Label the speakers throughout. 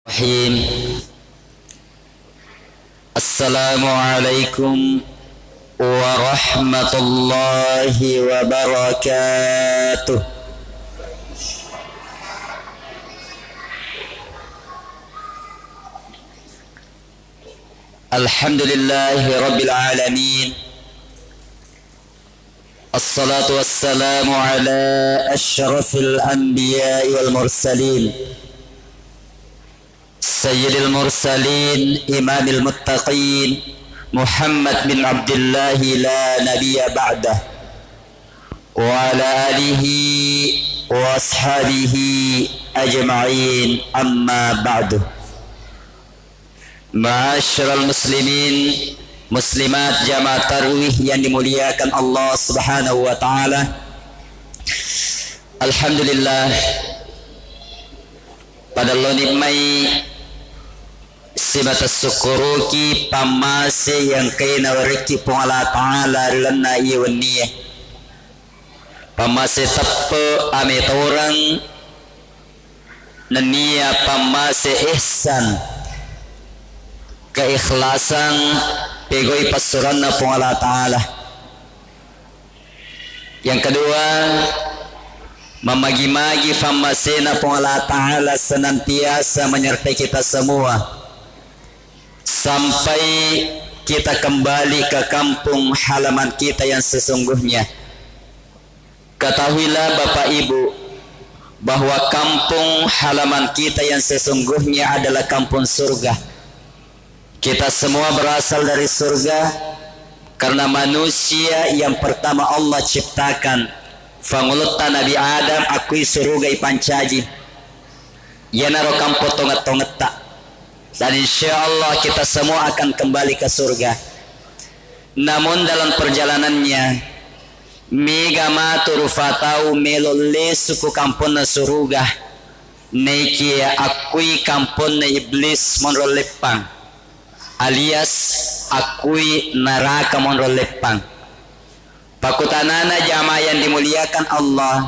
Speaker 1: Bismillahirrahmanirrahim. Assalamualaikum warahmatullahi wabarakatuh. Alhamdulillahi rabbil alamin. Assalatu wassalamu ala asyrafil anbiya'i wal mursalin, Sayyidil mursalin, imamil muttaqin, Muhammad bin Abdillahi la nabiyya ba'dah, wa ala alihi wa ashabihi ajma'in, amma ba'du. Ma'asyiral muslimin, muslimat, jamaah tarwih yang dimuliakan Allah subhanahu wa ta'ala. Alhamdulillah, pada lonimai sibatas syukuruki pamase yang kena wariki pun Allah ta'ala lana iwaniyah pamase tappe amit orang nania pamase ihsan keikhlasan pegoi pasuranna pun Allah ta'ala. Yang kedua, memagi-magi famasena pun Allah ta'ala senantiasa menyertai kita semua sampai kita kembali ke kampung halaman kita yang sesungguhnya. Ketahuilah Bapak Ibu bahwa kampung halaman kita yang sesungguhnya adalah kampung surga. Kita semua berasal dari surga karena manusia yang pertama Allah ciptakan fangulutta Nabi Adam akui surga ipancaji yanaro kampo tonget-tongetta, dan insya Allah kita semua akan kembali ke surga. Namun dalam perjalanannya mega matur fatau melole suku kampung na surga neiki akui kampung na iblis monrolepang alias akui neraka monrolepang. Pakutanana jamaah yang dimuliakan Allah,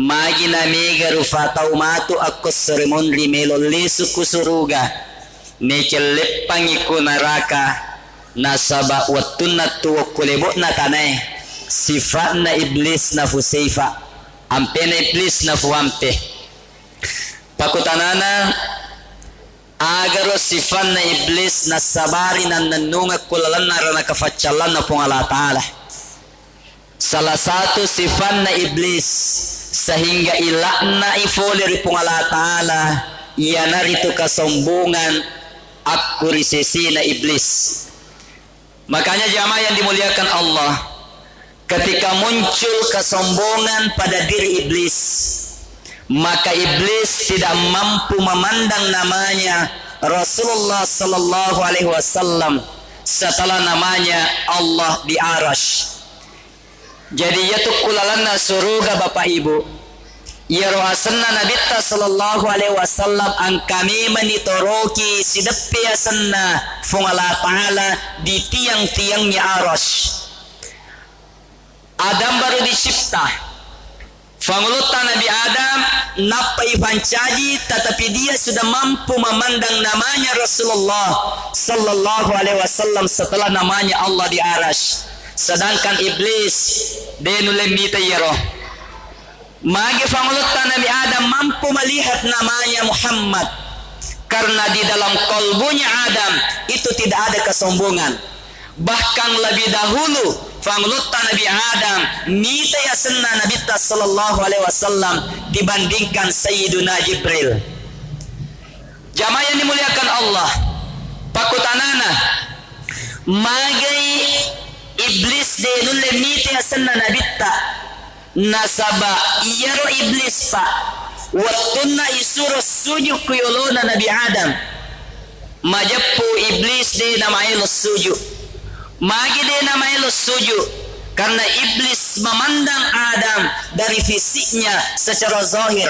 Speaker 1: magi namiga rufatau matu aku seremon rimelole suku suruga nekelepang iku neraka nasaba wattunna tuwa kulebot na tanay sifat na iblis na fuseifa ampe na iblis na fuampe. Pakutanana agaro sifat na iblis na sabari na nanunga kulalan na rana kafatsalan na pong Allah ta'ala. Salah satu sifat na iblis sehingga ilakna ifolir pong Allah ta'ala ia narito kesombongan aku risesi na iblis. Makanya jamaah yang dimuliakan Allah, ketika muncul kesombongan pada diri iblis, maka iblis tidak mampu memandang namanya Rasulullah sallallahu alaihi wasallam setelah namanya Allah di Arash. Jadi yaitu kulalanna suruga Bapak Ibu ya rohasanna nabita sallallahu alaihi wasallam ang kami menitoroki sidepi asanna fung Allah ta'ala di tiang-tiangnya Arash. Adam baru dicipta, fangulutan Nabi Adam napai pancaji, tetapi dia sudah mampu memandang namanya Rasulullah sallallahu alaihi wasallam setelah namanya Allah di Arash. Sedangkan iblis denulembita yero magi fangulutan Nabi Adam mampu melihat namanya Muhammad karena di dalam kalbunya Adam itu tidak ada kesombongan. Bahkan lebih dahulu fangulutan Nabi Adam mita yasanna Nabi sallallahu alaihi wasallam dibandingkan Sayyiduna Jibril. Jamaah yang dimuliakan Allah, pakutanana magai iblis denulle mita yasanna Nabi nasaba iyaro iblis pa wattunna isuro sujud kuyolona Nabi Adam majappu iblis de namai lo sujud magi de namai lo sujud karena iblis memandang Adam dari fisiknya secara zahir.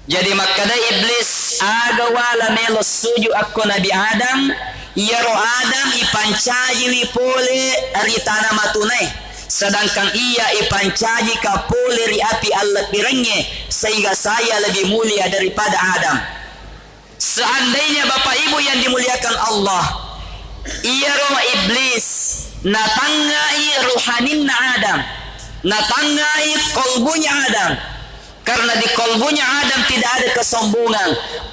Speaker 1: Jadi makanya iblis agawala melo sujud aku Nabi Adam iyaro Adam ipancaji wipole aritana matunai, sedangkan ia ipancaji kapole ri api Allah pirenge sehingga saya lebih mulia daripada Adam. Seandainya Bapak Ibu yang dimuliakan Allah, iya roh iblis natangai ruhaninna Adam, natangai kolbunya Adam. Karena di kolbunya Adam tidak ada kesombongan,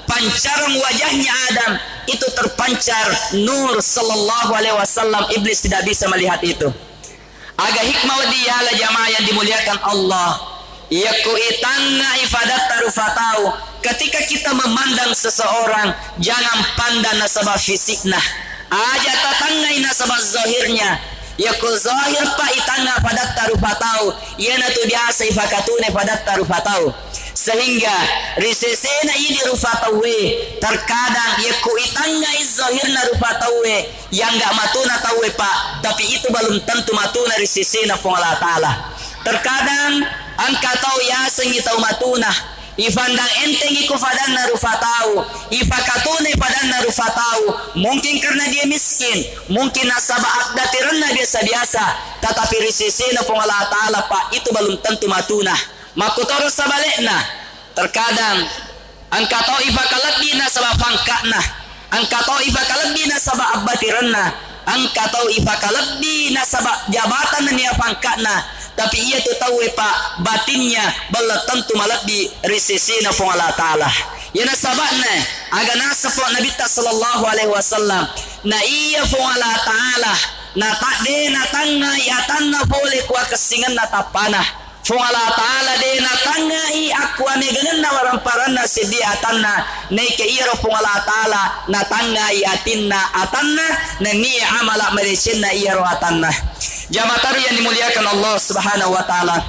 Speaker 1: pancaran wajahnya Adam itu terpancar nur sallallahu alaihi wasallam. Iblis tidak bisa melihat itu. Aga hikmah diala jamaah yang dimuliakan Allah, yaku itanga ifadat tarufatau. Ketika kita memandang seseorang, jangan pandang nasabah fisiknya, aja tatangai nasabah zahirnya. Yaku zahir pa itanga padat tarufatau, yana tu biasa ifakatune padat tarufatau. Sehingga risesena ini rufatawe, terkadang yaku itanga zahirna rufatawe yang gak matuna tawe pak, tapi itu belum tentu matuna risesena pun Allah Ta'ala. Terkadang angka tau ya sengi tau matuna, ifandang enteng iku fadanna rufatau, ifakatune fadanna rufatau. Mungkin karena dia miskin, mungkin nasabah akdatiranna biasa-biasa, tetapi risesena pun Allah Ta'ala pak, itu belum tentu matuna. Makutoro sabalekna, terkadang angka tau ifakalat dina sabab pangkatna, angka tau ifakalat dina sabab abatiranna, angka tau ifakalat dina sabab jabatan nia pangkatna, tapi ia tu tahu pak batinnya bala tentu malat di risisina pun Allah Ta'ala. Ya nasabakna aga nasabak Nabi sallallahu alaihi wasallam na iya pun Allah Ta'ala na takde na tanga ya tanna boleh kuah kesingan na tapana pun Allah Ta'ala de na tanga i aku ane gangan na waramparanna sedia tanna naike iya pun Allah Ta'ala na tanga i atinna atanna na ni amala merecenna iya ro atanna. Jamaah yang dimuliakan Allah Subhanahu wa Ta'ala,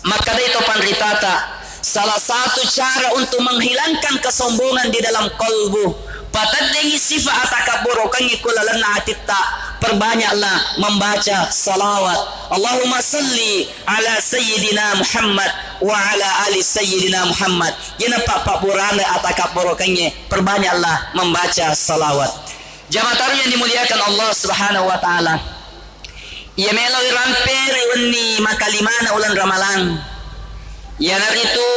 Speaker 1: maka itu panritata salah satu cara untuk menghilangkan kesombongan di dalam kalbu, pataddengi sifat atakabburokan ikulalanna atitta, perbanyaklah membaca salawat. Allahumma salli ala sayyidina Muhammad wa ala ali sayyidina Muhammad. Jana pak burana atakabburokannya, perbanyaklah membaca salawat. Jamaah yang dimuliakan Allah Subhanahu wa Ta'ala, ia melalui rampir ini makalimana ulan ramalan. Ya itu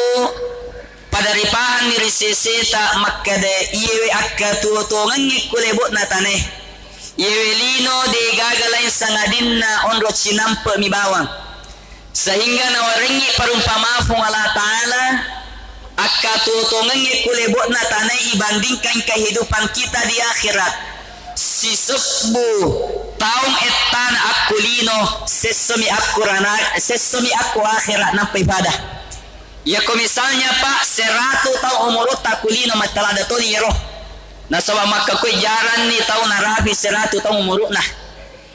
Speaker 1: pada ripahan ni risese tak makade iwe akka tuotongan kulebot natane. Iwe lino de gagalain sangadinna onro cinampe mi bawang. Sehingga nawaringi parumpama fung Allah Ta'ala akka tuotongan kulebot natane ibandingkan kehidupan kita di akhirat. Si sebu taung etan aku lino sesemi aku akhirat nampai pada. Ya ko misalnya pak 100 tahun umurut aku lino matalada to ni roh. Na sawa maka ko jaran ni tahun narabi 100 tahun umurut nah.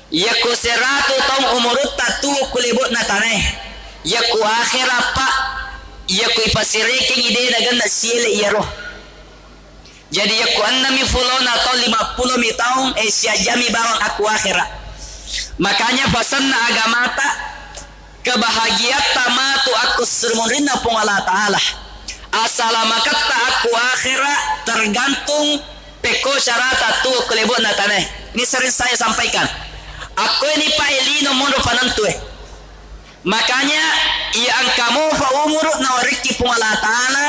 Speaker 1: Ya ko 100 tahun umurut tatu kulibot na taneh. Ya ko akhirat pak. Ya ko ipasireking ide na ganda sile iya roh. Jadi ya ku annami fulon atau 50 tahun Asia jami bawang aku akhirat. Makanya pasanna agamata kebahagiaan tamatu aku sermunrinna pun Allah Ta'ala. Asalamakat aku akhirat tergantung peko syarata tu kelebon natane. Ini sering saya sampaikan. Aku ini Pak Elino mundu panantue. Makanya ia angkamu fa umurut nawariki pun Allah Ta'ala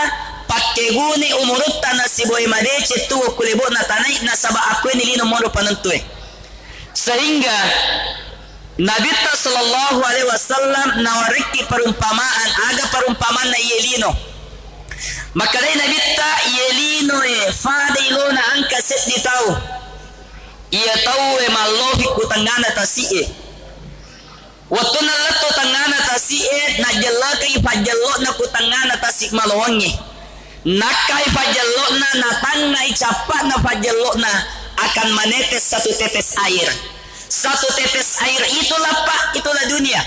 Speaker 1: pakai guni umurut tanah si boy madece tu kulebot na tanai na saba aku ini lino mondo panentue. Sehingga Nabi sallallahu alaihi wasallam nawariki perumpamaan aga perumpamaan na yelino. Maka dai Nabi ta yelino fadilo na angka set di tau. Ia tau malohi kutangana tasie. Waktu nalato tangana tasie na jalaka ipajallo na kutangana tasik malowangi. Nakai pajalokna natangna icapat na pajalokna akan menetes satu tetes air. Satu tetes air itulah pak, itulah dunia.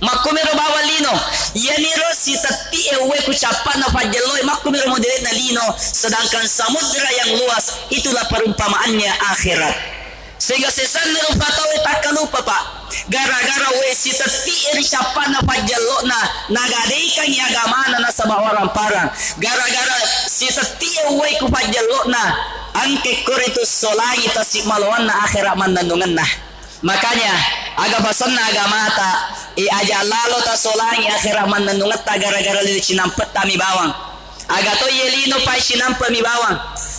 Speaker 1: Makumero bawalino, yaniro si tati ewe kucapat na pajalok makumero moderat na lino. Sedangkan samudra yang luas itulah perumpamaannya akhirat. Sehingga sesan nirupatawe tak lupa pak. Gara-gara we si teti eri capan na pajalok na nagadeikan yagamana na sama orang parang. Gara-gara si teti we ku pajalok na angke kuritus solangi tasik malawan na akhirat mandandungan na. Makanya aga basan na agamata aja lalo ta solangi akhirat mandandungan ta gara-gara li cinampet tami bawang. Aga to yelino pa cinampet mi bawang.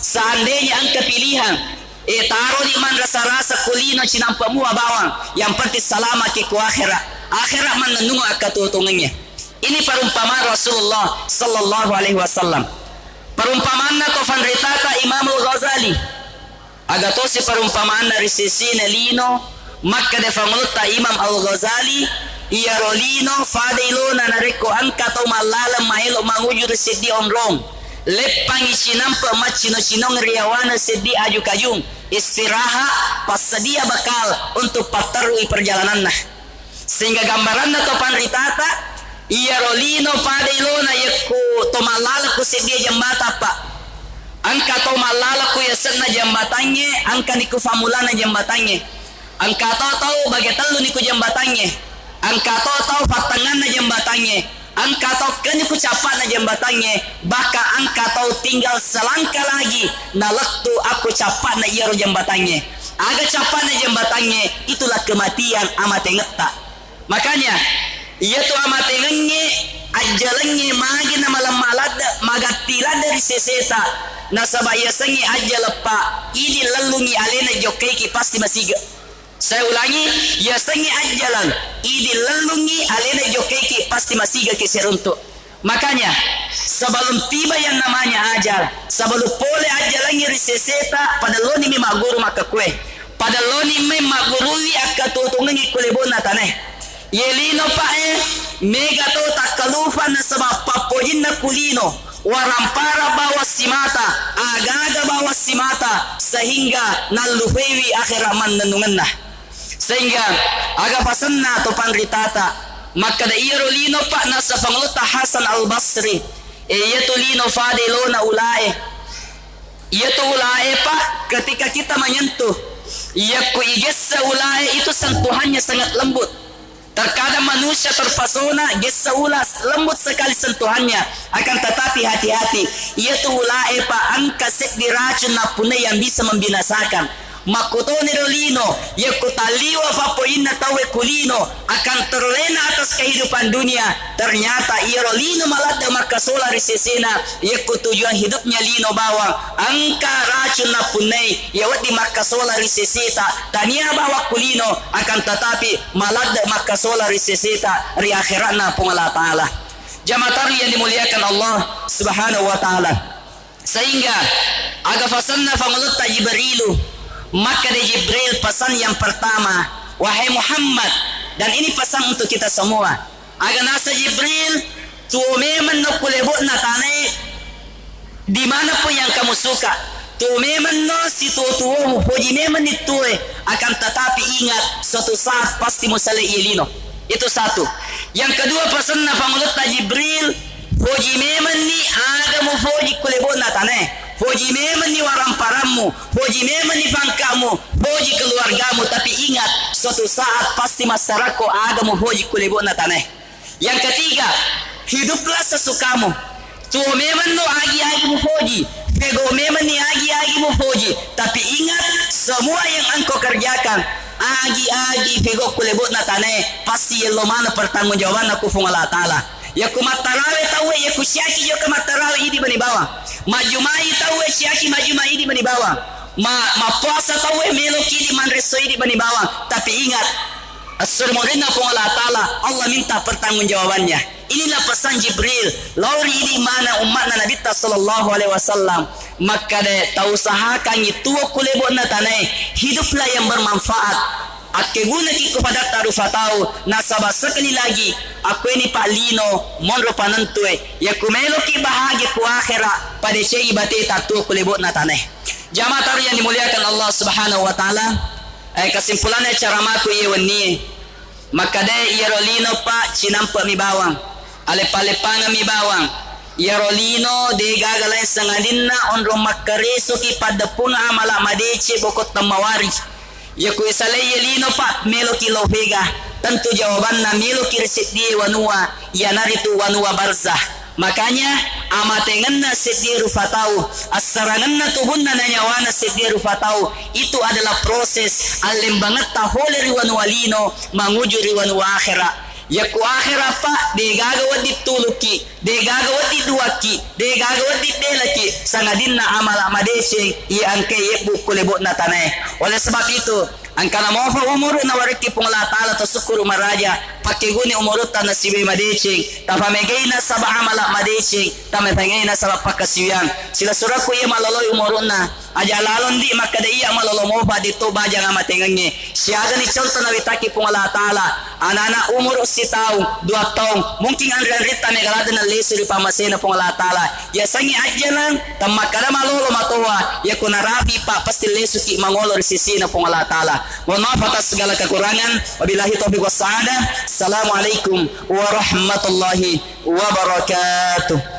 Speaker 1: seandainya engkau pilihan taruh di man rasa-rasa kulino cinampamu bawang, yang penting selamat ke akhirat menenung akatutungannya. Ini perumpamaan Rasulullah sallallahu alaihi wasallam. Perumpamaan to fanritata Imam Al-Ghazali. Agato si perumpamaan dari sisi nelino makka de famulta Imam Al-Ghazali iya rolino fadilo na nareko angkato malala mahelo mangujur sidi omrom. Lepangi sinampa macino-cinong riawana sidi aju kajung istirahat pas sedia bakal untuk patarui perjalanan nah. Sehingga gambaran to panritata iya rolino pada ilona yaku to malala ku sedia jambata pak angka to malala ku yasenna jambatannya angka niku famulana jambatannya angka to tahu bagetalu niku jambatannya angka to tahu patanganna jambatannya angka to keniku capana jambatannya baka angka to tinggal selangkah lagi nalektu aku capana iya ro jambatannya aga capana jambatannya itulah kematian amat ngeta. Makanya ia tu amatengannya ajalannya magi na malam malada magatila dari seseta nasabaya sangi ajal pa ini lalungi alena jokeiki pasti masiga. Saya ulangi, ya sangi ajalan ini lalungi alena jokeiki pasti masiga keseruntuk. Makanya sebelum tiba yang namanya ajal, sebelum pole ajalannya riseseta pada loni mi maguru maka kue pada loni mi magurui akatutungangi kulebona taneh yelino pae mega to takalufa na sabab papojin na kulino warampara bawa simata agaga bawa simata sehingga naluhewi akhirat mananungan nah sehingga aga pasanna to panritata maka da irolino pa na sa pangluta Hasan al-Basri yato lino fadilona ulae yato ulae pa ketika kita menyentuh yaku igessa ulae itu sentuhannya sangat lembut. Terkadang manusia terpesona gesa ulas lembut sekali sentuhannya akan tetapi hati-hati ia tu ulae pa angka sek diracun napune yang bisa membinasakan makutone rolino ia kutaliwa fapoina tawe kulino akan terlena atas kehidupan dunia ternyata ia rolino malada makasola risesena ia kutujuan hidupnya lino bawang angka racun napune ia wadi makasola riseseta tania bawa kulino akan tetapi malada makasola riseseta ri akhiratna pungala taala. Jamaah yang dimuliakan Allah Subhanahu wa taala. Sehingga aga fasanna fangulutta Jibrilu maka dari Jibril pesan yang pertama wahai Muhammad dan ini pesan untuk kita semua aga nasa Jibril tumeman no kulebot na tanay dimanapun yang kamu suka tumeman no si tutuwo hojimeman itue akan tetapi ingat suatu saat pasti musale ilino itu satu. Yang kedua pesan na pangulutta Jibril hojimeman ni aga mu hoji kulebot na tanay hoji memang ni waramparamu, hoji memang ni bangkamu, hoji keluargamu, tapi ingat suatu saat pasti masyarakat agamu hoji kulebo na tanah. Yang ketiga, hiduplah sesukamu. Tu memang no agi-agi mu hoji, pego memang ni agi-agi mu hoji, tapi ingat semua yang engkau kerjakan agi-agi pego kulebo na tanah pasti yang lo mana pertanggungjawaban aku fung Allah Taala. Ya kumatarawe tawe ya kusyaki yo kumatarawe idi bani bawah majumai tawe syaki majumai idi bani bawah ma puasa tawe meloki di manreso idi bani bawah tapi ingat as-surmurina pun Allah Ta'ala Allah minta pertanggungjawabannya. Inilah pesan Jibril lauri ini mana umatna Nabi sallallahu alaihi wasallam maka de tausahakan itu kulebo na tanai hiduplah yang bermanfaat. Ake guna ki kepada tarufatau nasabah sekali lagi aku ini Pak Lino monro panantue ya kumelo ki bahagia ku akhirat pada syai bate tatu kulebot na taneh. Jamaah taru yang dimuliakan Allah Subhanahu wa taala kesimpulannya cara maku ye wani maka de ya rolino pa cinampa mi bawang ale-palepanga mi bawang ya rolino de gagalay sangadinna onro makareso ki padapun amala madece bokot tamawari ya ku isalay lino pa melo kilo vega tentu jawabannya melo kirsit di wanua ya naritu wanua barzah. Makanya amatenganna siddi rufatau asaranganna tubunna nanyawana siddi rufatau itu adalah proses alim banget tahole riwan walino manguju riwan akhirah ya ku akhir apa de gagawad di tuluki de gagawad di duaki de gagawad di delaki sangadinna amal amadesing i angke yebu kulebot na tanay. Oleh sebab itu angkana mo fa umur na wariki pong Allah Ta'ala tasukuru maraja pakiguni umurutan na sibe madesing tapamegay na sa amala madesing tamepengay na sa pakasiyan sila suraku iya maloloy umurun na aja lalon di makada iya malolomo pa dito baja nga matengangi siyaga ni contoh na witaki pong Allah Ta'ala anana umur si taong 2 taong mungkin ang rita megalada na leso di pamasena pong Allah Ta'ala ya sangi aja lang tamakada malolo matuwa ya kunarapi pa pasti leso ki mangolor sisina pong Allah Ta'ala. Mohon maaf atas segala kekurangan. Wabillahi taufiq wassaada. Assalamualaikum warahmatullahi wabarakatuh.